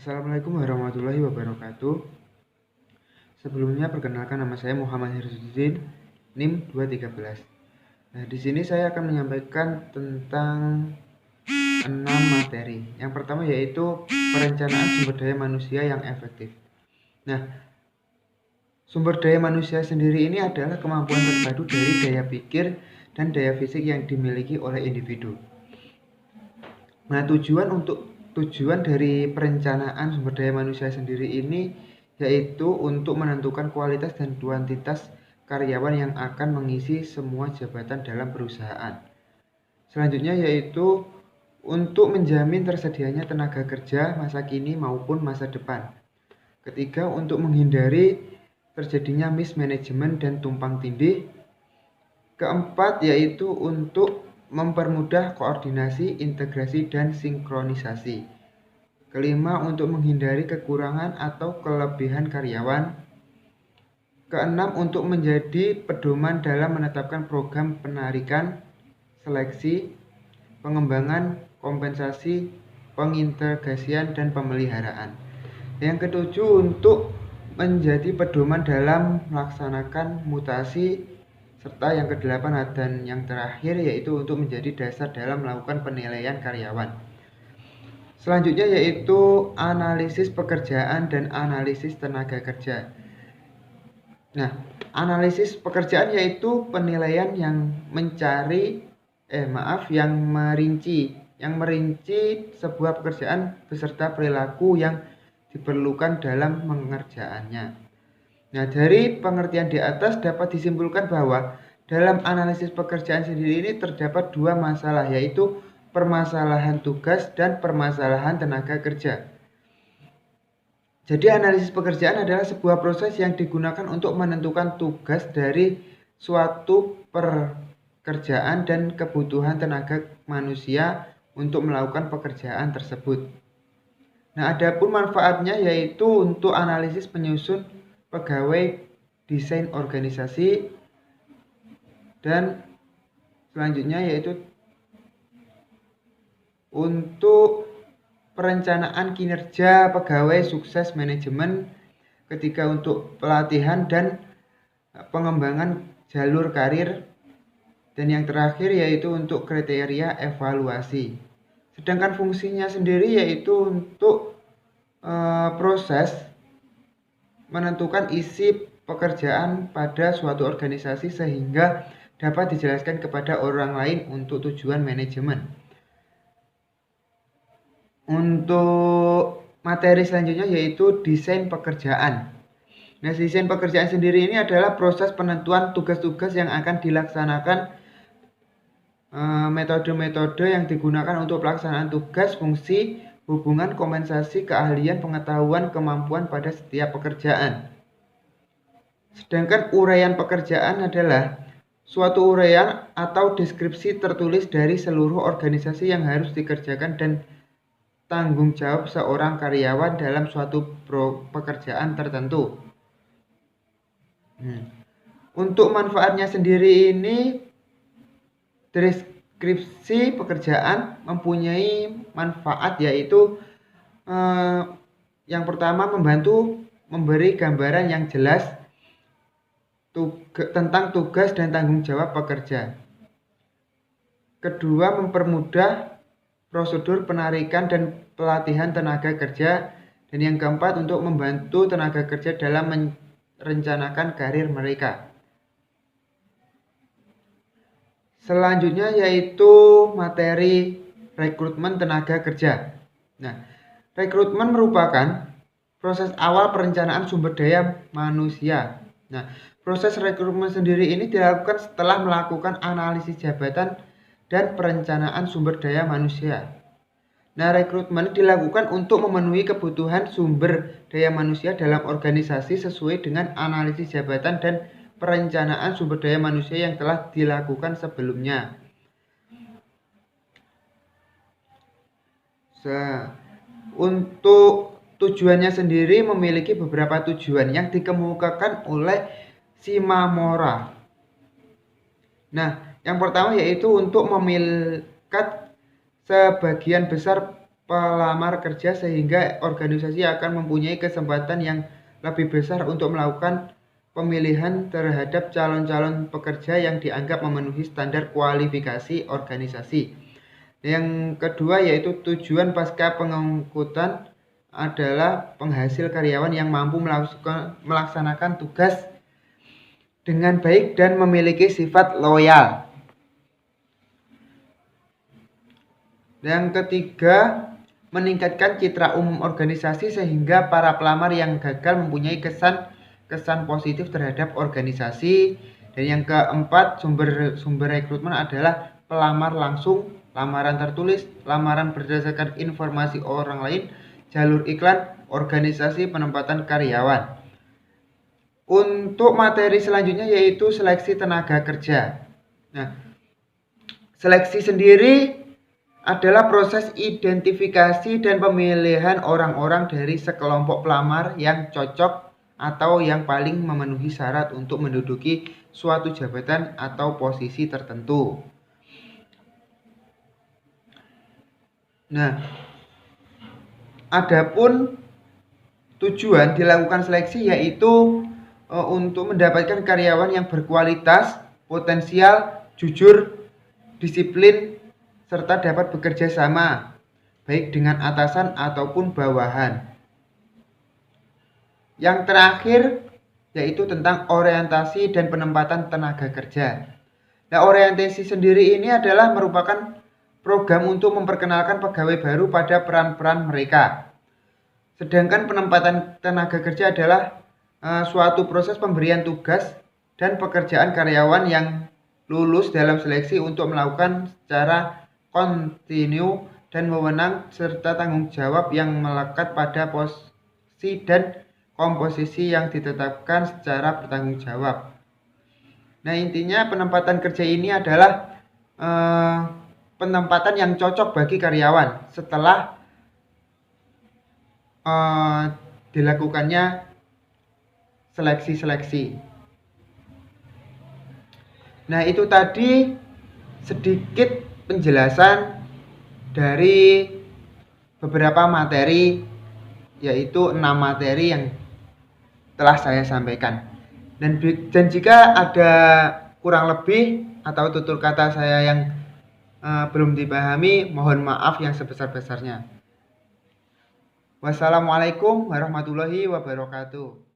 Assalamualaikum warahmatullahi wabarakatuh. Sebelumnya perkenalkan, nama saya Muhammad Hirsuddin, NIM 213. Nah, di sini saya akan menyampaikan tentang 6 materi. Yang pertama yaitu perencanaan sumber daya manusia yang efektif. Nah, sumber daya manusia sendiri ini adalah kemampuan terpadu dari daya pikir dan daya fisik yang dimiliki oleh individu. Nah, tujuan dari perencanaan sumber daya manusia sendiri ini yaitu untuk menentukan kualitas dan kuantitas karyawan yang akan mengisi semua jabatan dalam perusahaan. Selanjutnya yaitu untuk menjamin tersedianya tenaga kerja masa kini maupun masa depan. Ketiga, untuk menghindari terjadinya mismanagement dan tumpang tindih. Keempat, yaitu untuk mempermudah koordinasi, integrasi, dan sinkronisasi. Kelima, untuk menghindari kekurangan atau kelebihan karyawan. Keenam, untuk menjadi pedoman dalam menetapkan program penarikan, seleksi, pengembangan, kompensasi, pengintegrasian, dan pemeliharaan. Yang ketujuh, untuk menjadi pedoman dalam melaksanakan mutasi, serta yang kedelapan dan yang terakhir yaitu untuk menjadi dasar dalam melakukan penilaian karyawan. Selanjutnya yaitu analisis pekerjaan dan analisis tenaga kerja. Nah, analisis pekerjaan yaitu penilaian yang merinci sebuah pekerjaan beserta perilaku yang diperlukan dalam mengerjakannya. Nah, dari pengertian di atas dapat disimpulkan bahwa dalam analisis pekerjaan sendiri ini terdapat dua masalah, yaitu permasalahan tugas dan permasalahan tenaga kerja. Jadi analisis pekerjaan adalah sebuah proses yang digunakan untuk menentukan tugas dari suatu pekerjaan dan kebutuhan tenaga manusia untuk melakukan pekerjaan tersebut. Nah, adapun manfaatnya yaitu untuk analisis penyusun pegawai, desain organisasi, dan selanjutnya yaitu untuk perencanaan kinerja pegawai, sukses manajemen, ketiga untuk pelatihan dan pengembangan jalur karir, dan yang terakhir yaitu untuk kriteria evaluasi. Sedangkan fungsinya sendiri yaitu untuk proses menentukan isi pekerjaan pada suatu organisasi sehingga dapat dijelaskan kepada orang lain untuk tujuan manajemen. Untuk materi selanjutnya yaitu desain pekerjaan. Nah, desain pekerjaan sendiri ini adalah proses penentuan tugas-tugas yang akan dilaksanakan, metode-metode yang digunakan untuk pelaksanaan tugas, fungsi, hubungan, kompensasi, keahlian, pengetahuan, kemampuan pada setiap pekerjaan. Sedangkan uraian pekerjaan adalah suatu uraian atau deskripsi tertulis dari seluruh organisasi yang harus dikerjakan dan tanggung jawab seorang karyawan dalam suatu pekerjaan tertentu. Untuk manfaatnya sendiri ini, deskripsi pekerjaan mempunyai manfaat yaitu yang pertama membantu memberi gambaran yang jelas tentang tugas dan tanggung jawab pekerja. Kedua, mempermudah prosedur penarikan dan pelatihan tenaga kerja. Dan yang keempat, untuk membantu tenaga kerja dalam merencanakan karir mereka. Selanjutnya yaitu materi rekrutmen tenaga kerja. Nah, rekrutmen merupakan proses awal perencanaan sumber daya manusia. Nah, proses rekrutmen sendiri ini dilakukan setelah melakukan analisis jabatan dan perencanaan sumber daya manusia. Nah, rekrutmen dilakukan untuk memenuhi kebutuhan sumber daya manusia dalam organisasi sesuai dengan analisis jabatan dan perencanaan sumber daya manusia yang telah dilakukan sebelumnya. Untuk tujuannya sendiri memiliki beberapa tujuan yang dikemukakan oleh Shimamura. Nah, yang pertama yaitu untuk memiliki sebagian besar pelamar kerja sehingga organisasi akan mempunyai kesempatan yang lebih besar untuk melakukan pemilihan terhadap calon-calon pekerja yang dianggap memenuhi standar kualifikasi organisasi. Yang kedua yaitu tujuan pasca pengangkutan adalah penghasil karyawan yang mampu melaksanakan tugas dengan baik dan memiliki sifat loyal. Yang ketiga, meningkatkan citra umum organisasi sehingga para pelamar yang gagal mempunyai kesan positif terhadap organisasi. Dan yang keempat, sumber rekrutmen adalah pelamar langsung, lamaran tertulis, lamaran berdasarkan informasi orang lain, jalur iklan, organisasi penempatan karyawan. Untuk materi selanjutnya yaitu seleksi tenaga kerja. Nah, seleksi sendiri adalah proses identifikasi dan pemilihan orang-orang dari sekelompok pelamar yang cocok atau yang paling memenuhi syarat untuk menduduki suatu jabatan atau posisi tertentu. Nah, adapun tujuan dilakukan seleksi yaitu untuk mendapatkan karyawan yang berkualitas, potensial, jujur, disiplin, serta dapat bekerja sama, baik dengan atasan ataupun bawahan. Yang terakhir yaitu tentang orientasi dan penempatan tenaga kerja. Nah, orientasi sendiri ini adalah merupakan program untuk memperkenalkan pegawai baru pada peran-peran mereka. Sedangkan penempatan tenaga kerja adalah suatu proses pemberian tugas dan pekerjaan karyawan yang lulus dalam seleksi untuk melakukan secara kontinu dan wewenang serta tanggung jawab yang melekat pada posisi dan komposisi yang ditetapkan secara bertanggung jawab. Nah, intinya penempatan kerja ini adalah penempatan yang cocok bagi karyawan setelah dilakukannya seleksi-seleksi. Nah, itu tadi sedikit penjelasan dari beberapa materi, yaitu 6 materi yang telah saya sampaikan. Dan jika ada kurang lebih atau tutur kata saya yang belum dipahami, mohon maaf yang sebesar-besarnya. Wassalamualaikum warahmatullahi wabarakatuh.